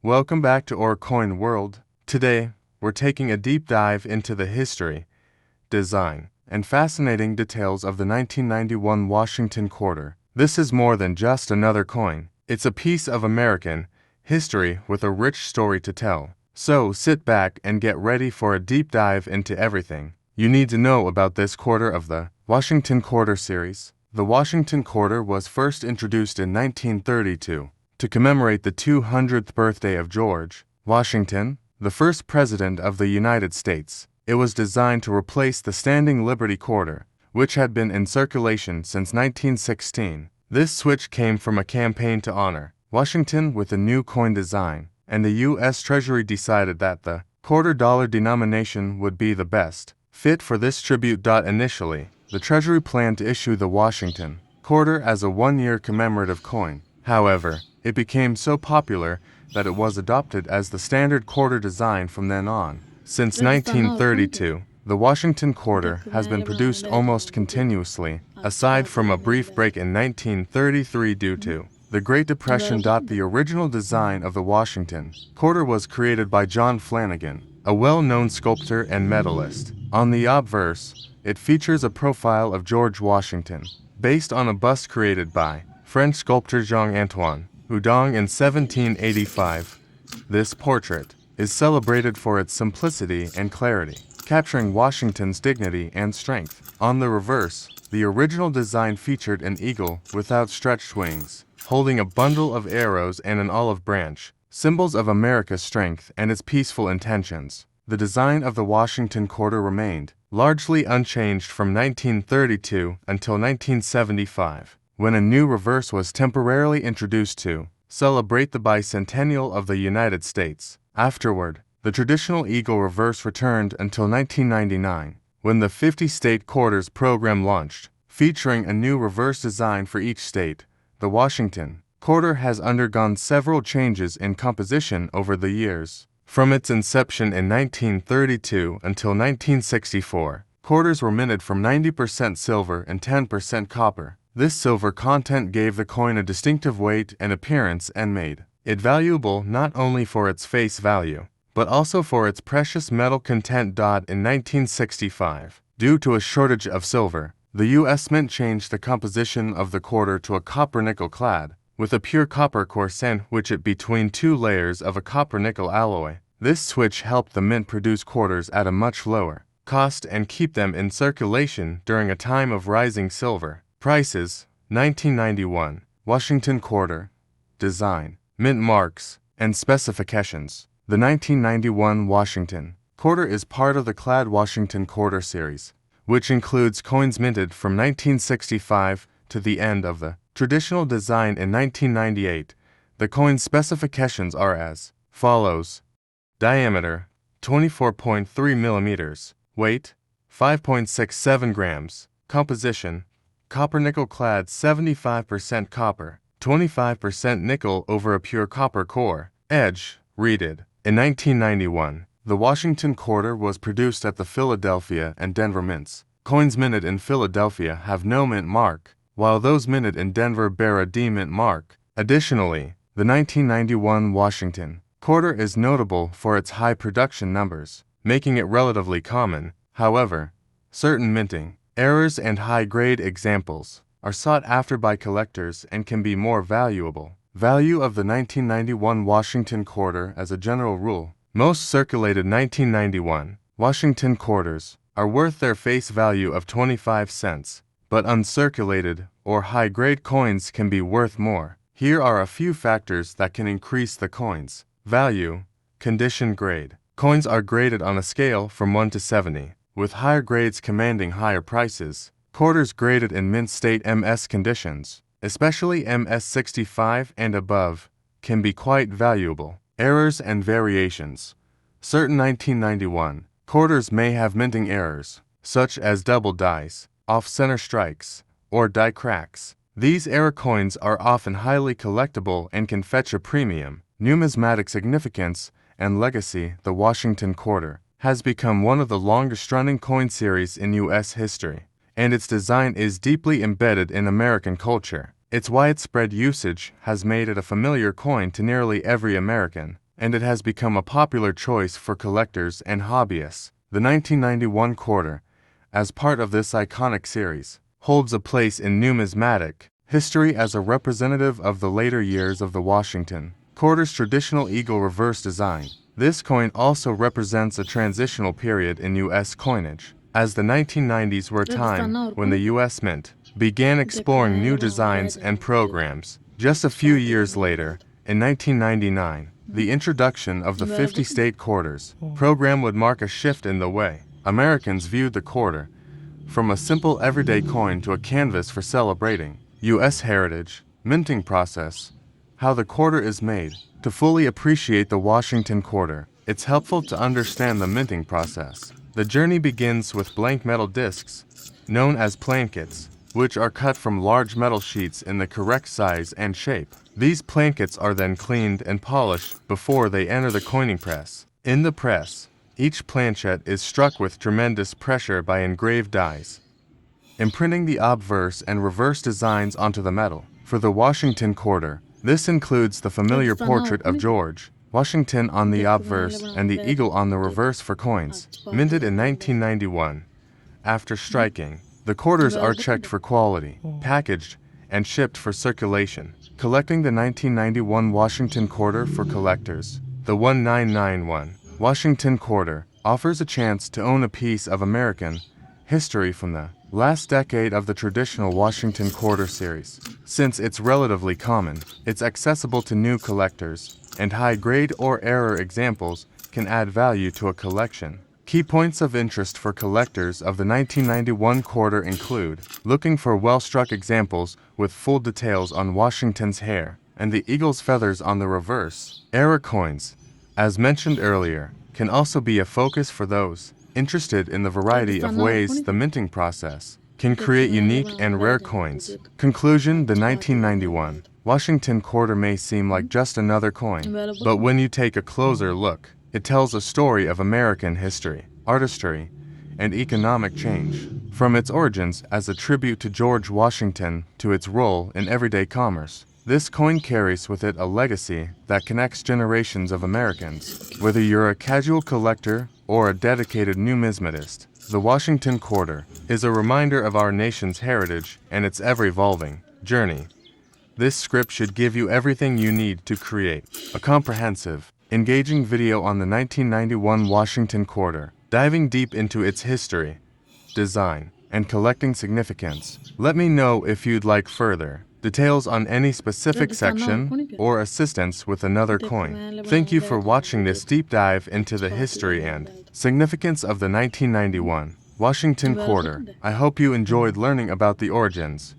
Welcome back to our coin world. Today, we're taking a deep dive into the history, design, and fascinating details of the 1991 Washington quarter. This is more than just another coin. It's a piece of American history with a rich story to tell. So sit back and get ready for a deep dive into everything you need to know about this quarter of the Washington Quarter series. The Washington Quarter was first introduced in 1932 to commemorate the 200th birthday of George Washington, the first president of the United States. It was designed to replace the standing Liberty Quarter, which had been in circulation since 1916. This switch came from a campaign to honor Washington with a new coin design, and the U.S. Treasury decided that the $quarter denomination would be the best fit for this tribute. Initially, the Treasury planned to issue the Washington quarter as a one-year commemorative coin. However, it became so popular that it was adopted as the standard quarter design from then on. Since 1932, the Washington quarter has been produced almost continuously, aside from a brief break in 1933 due to the Great Depression. The original design of the Washington quarter was created by John Flanagan, a well-known sculptor and medalist. On the obverse, it features a profile of George Washington, based on a bust created by French sculptor Jean-Antoine Houdon in 1785. This portrait is celebrated for its simplicity and clarity, capturing Washington's dignity and strength. On the reverse, the original design featured an eagle with outstretched wings, holding a bundle of arrows and an olive branch, symbols of America's strength and its peaceful intentions. The design of the Washington quarter remained largely unchanged from 1932 until 1975, when a new reverse was temporarily introduced to celebrate the bicentennial of the United States. Afterward, the traditional eagle reverse returned until 1999, when the 50-state quarters program launched, featuring a new reverse design for each state. The Washington quarter has undergone several changes in composition over the years. From its inception in 1932 until 1964, quarters were minted from 90% silver and 10% copper. This silver content gave the coin a distinctive weight and appearance and made it valuable not only for its face value, but also for its precious metal content. In 1965, due to a shortage of silver, the U.S. Mint changed the composition of the quarter to a copper-nickel clad, with a pure copper core sandwiched between two layers of a copper-nickel alloy. This switch helped the Mint produce quarters at a much lower cost and keep them in circulation during a time of rising silver prices. 1991 Washington Quarter Design, Mint Marks, and Specifications. The 1991 Washington Quarter is part of the Clad Washington Quarter series, which includes coins minted from 1965 to the end of the traditional design in 1998. The coin's specifications are as follows: diameter 24.3 millimeters, weight 5.67 grams, composition copper-nickel clad 75% copper, 25% nickel over a pure copper core, edge reeded. In 1991, the Washington Quarter was produced at the Philadelphia and Denver mints. Coins minted in Philadelphia have no mint mark, while those minted in Denver bear a D mint mark. Additionally, the 1991 Washington Quarter is notable for its high production numbers, making it relatively common. However, certain minting errors and high-grade examples are sought after by collectors and can be more valuable. Value of the 1991 Washington Quarter. As a general rule, most circulated 1991 Washington quarters are worth their face value of 25 cents, but uncirculated or high-grade coins can be worth more. Here are a few factors that can increase the coin's value. Condition grade. Coins are graded on a scale from 1 to 70, with higher grades commanding higher prices. Quarters graded in mint state MS conditions, especially MS 65 and above, can be quite valuable. Errors and variations. Certain 1991 quarters may have minting errors, such as double dies, off-center strikes, or die cracks. These error coins are often highly collectible and can fetch a premium. Numismatic significance and legacy. The Washington Quarter has become one of the longest-running coin series in U.S. history, and its design is deeply embedded in American culture. Its widespread usage has made it a familiar coin to nearly every American. and it has become a popular choice for collectors and hobbyists. The 1991 quarter, as part of this iconic series, holds a place in numismatic history as a representative of the later years of the Washington quarter's traditional eagle reverse design. This coin also represents a transitional period in U.S. coinage, as the 1990s were a time when the U.S. Mint began exploring new designs and programs. Just a few years later, in 1999, the introduction of the 50-state quarters program would mark a shift in the way Americans viewed the quarter, from a simple everyday coin to a canvas for celebrating U.S. heritage, minting process, how the quarter is made. To fully appreciate the Washington quarter, it's helpful to understand the minting process. The journey begins with blank metal discs, known as plankets, which are cut from large metal sheets in the correct size and shape. These plankets are then cleaned and polished before they enter the coining press. In the press, each planchet is struck with tremendous pressure by engraved dies, imprinting the obverse and reverse designs onto the metal. For the Washington quarter, this includes the familiar portrait of George Washington on the obverse and the eagle on the reverse for coins, minted in 1991. After striking, the quarters are checked for quality, packaged, and shipped for circulation. Collecting the 1991 Washington quarter for collectors. The 1991 Washington quarter offers a chance to own a piece of American history from the last decade of the traditional Washington quarter series. Since it's relatively common, it's accessible to new collectors, and high-grade or error examples can add value to a collection. Key points of interest for collectors of the 1991 quarter include looking for well-struck examples with full details on Washington's hair and the eagle's feathers on the reverse. Error coins, as mentioned earlier, can also be a focus for those interested in the variety of ways the minting process can create unique and rare coins. Conclusion: the 1991 Washington quarter may seem like just another coin, but when you take a closer look, it tells a story of American history, artistry, and economic change. From its origins as a tribute to George Washington to its role in everyday commerce, this coin carries with it a legacy that connects generations of Americans. Whether you're a casual collector or a dedicated numismatist, the Washington quarter is a reminder of our nation's heritage and its ever-evolving journey. This script should give you everything you need to create a comprehensive, engaging video on the 1991 Washington quarter, diving deep into its history, design, and collecting significance. Let me know if you'd like further details on any specific section or assistance with another coin. Thank you for watching this deep dive into the history and significance of the 1991 Washington quarter. I hope you enjoyed learning about the origins,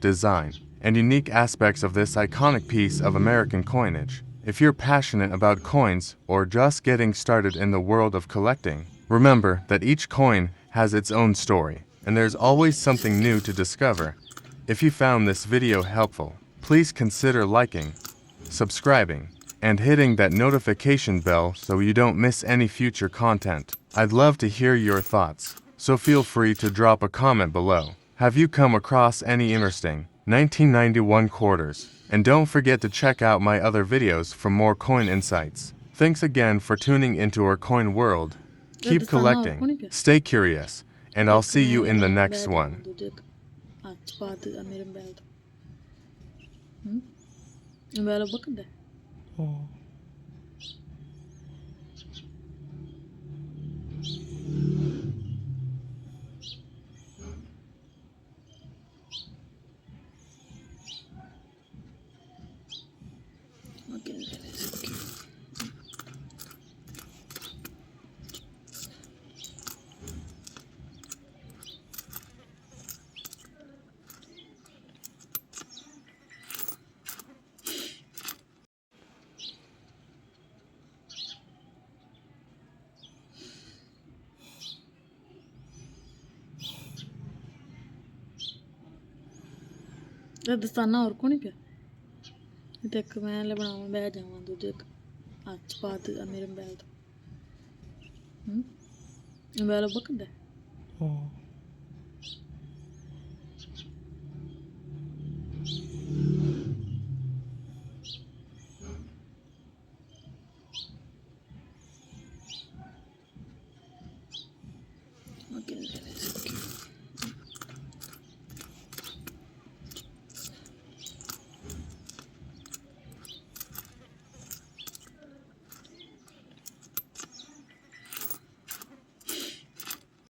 design, and unique aspects of this iconic piece of American coinage. If you're passionate about coins or just getting started in the world of collecting, remember that each coin has its own story, and there's always something new to discover. If you found this video helpful, please consider liking, subscribing, and hitting that notification bell so you don't miss any future content. I'd love to hear your thoughts, so feel free to drop a comment below. Have you come across any interesting 1991 quarters? And don't forget to check out my other videos for more coin insights. Thanks again for tuning into our coin world. Keep collecting, stay curious, and I'll see you in the next one. दस्ताना और को नहीं पिया देख मैं ले बनाऊं बह जावां दूजे हाथ पा दे मेरे बैल तो बैल बकदे Okay.